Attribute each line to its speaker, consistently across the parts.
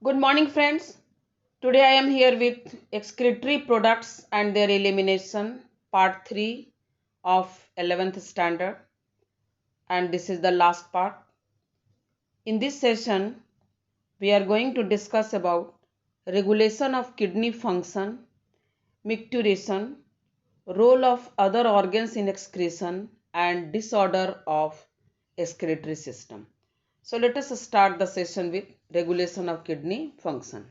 Speaker 1: Good morning, friends. Today I am here with excretory products and their elimination, part 3 of 11th standard, and this is the last part. In this session, we are going to discuss about regulation of kidney function, micturition, role of other organs in excretion, and disorder of excretory system. So let us start the session with regulation of kidney function.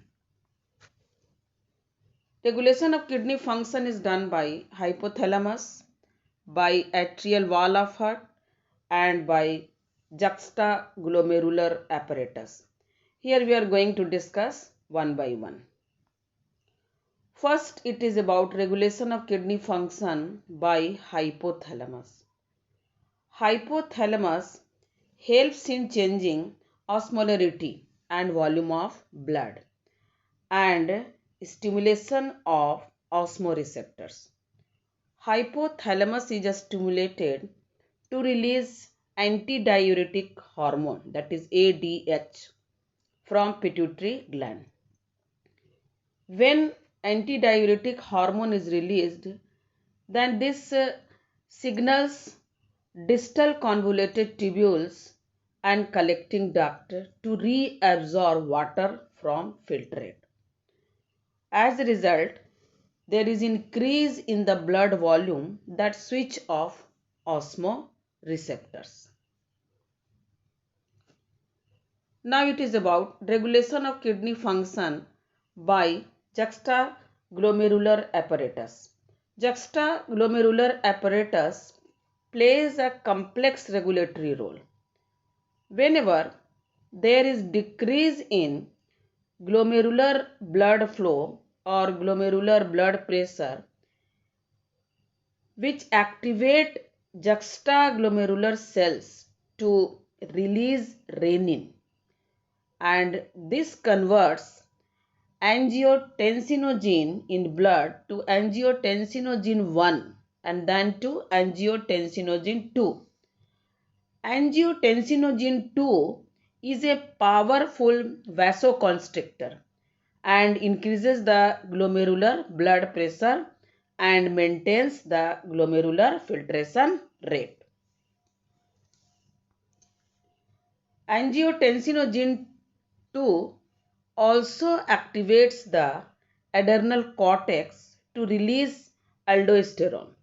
Speaker 1: Regulation of kidney function is done by hypothalamus, by atrial wall of heart, and by juxtaglomerular apparatus. Here we are going to discuss one by one. First, it is about regulation of kidney function by hypothalamus. Hypothalamus helps in changing osmolarity and volume of blood and stimulation of osmoreceptors. Hypothalamus is stimulated to release antidiuretic hormone, that is ADH, from pituitary gland. When antidiuretic hormone is released, then this signals distal convoluted tubules and collecting duct to reabsorb water from filtrate. As a result, there is increase in the blood volume that switch off osmoreceptors. Now it is about regulation of kidney function by juxtaglomerular apparatus. Juxtaglomerular apparatus plays a complex regulatory role. Whenever there is decrease in glomerular blood flow or glomerular blood pressure, which activate juxtaglomerular cells to release renin, and this converts angiotensinogen in blood to angiotensinogen 1 and then to angiotensinogen 2. Angiotensinogen 2 is a powerful vasoconstrictor and increases the glomerular blood pressure and maintains the glomerular filtration rate. Angiotensinogen 2 also activates the adrenal cortex to release aldosterone,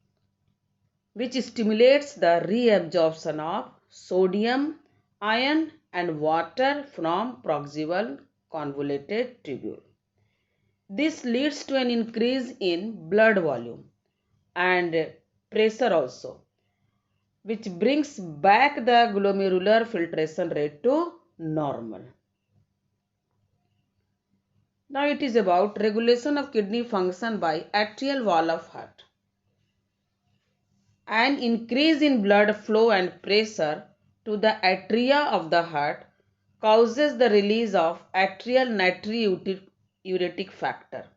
Speaker 1: which stimulates the reabsorption of sodium, iron, and water from proximal convoluted tubule. This leads to an increase in blood volume and pressure also, which brings back the glomerular filtration rate to normal. Now it is about regulation of kidney function by atrial wall of heart. An increase in blood flow and pressure to the atria of the heart causes the release of atrial natriuretic factor.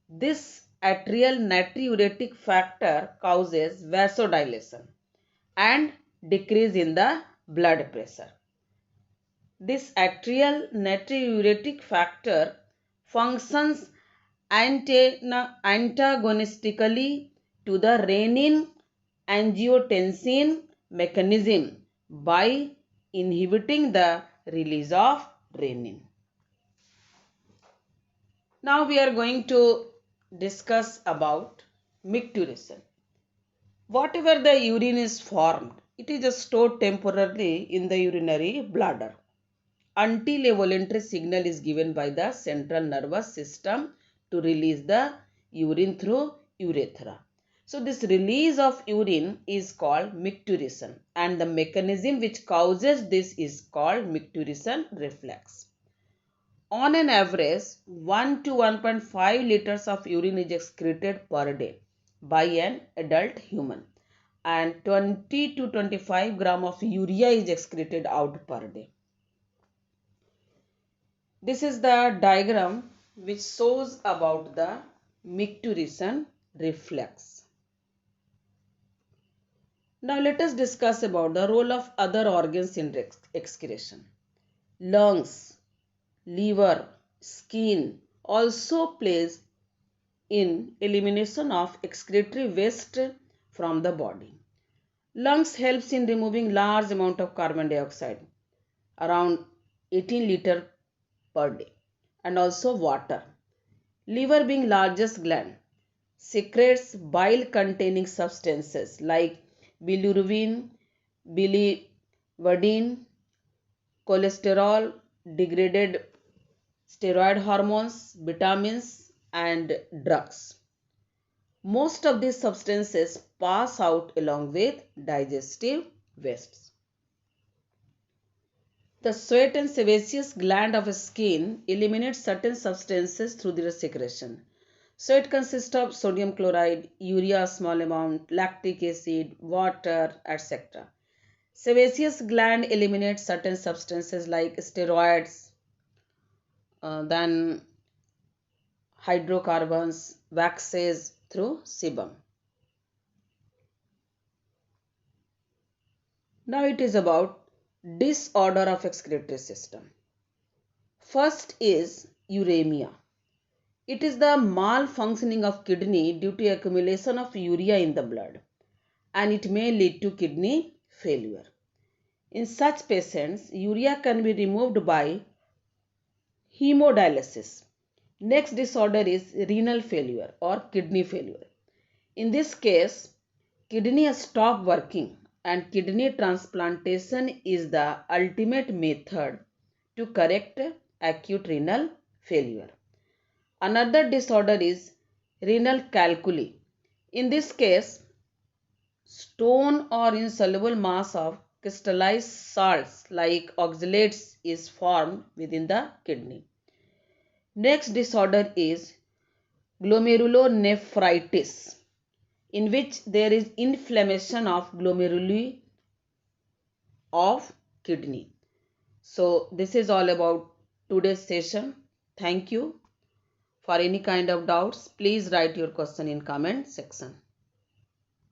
Speaker 1: This atrial natriuretic factor causes vasodilation and decrease in the blood pressure. This atrial natriuretic factor functions antagonistically to the renin-angiotensin mechanism by inhibiting the release of renin. Now we are going to discuss about micturition. Whatever the urine is formed, it is stored temporarily in the urinary bladder until a voluntary signal is given by the central nervous system to release the urine through urethra. So this release of urine is called micturition, and the mechanism which causes this is called micturition reflex. On an average, 1 to 1.5 liters of urine is excreted per day by an adult human, and 20 to 25 gram of urea is excreted out per day. This is the diagram which shows about the micturition reflex. Now let us discuss about the role of other organs in excretion. Lungs, liver, Skin also plays in elimination of excretory waste from the body. Lungs helps in removing large amount of carbon dioxide, around 18 liter per day, and also water. Liver, being largest gland, secretes bile containing substances like bilirubin, biliverdin, cholesterol, degraded steroid hormones, vitamins, and drugs. Most of these substances pass out along with digestive wastes. The sweat and sebaceous gland of skin eliminates certain substances through their secretion. Sweat consists of sodium chloride, urea small amount, lactic acid, water, etc. Sebaceous gland eliminates certain substances like steroids, then hydrocarbons, waxes through sebum. Now it is about disorder of excretory system. First is uremia. It is the malfunctioning of kidney due to accumulation of urea in the blood, and it may lead to kidney failure. In such patients, urea can be removed by hemodialysis. Next disorder is renal failure or kidney failure. In this case, kidney stop working and kidney transplantation is the ultimate method to correct acute renal failure. Another disorder is renal calculi. In this case, stone or insoluble mass of crystallized salts like oxalates is formed within the kidney. Next disorder is glomerulonephritis, in which there is inflammation of glomeruli of kidney. So this is all about today's session. Thank you. For any kind of doubts, please write your question in comment section.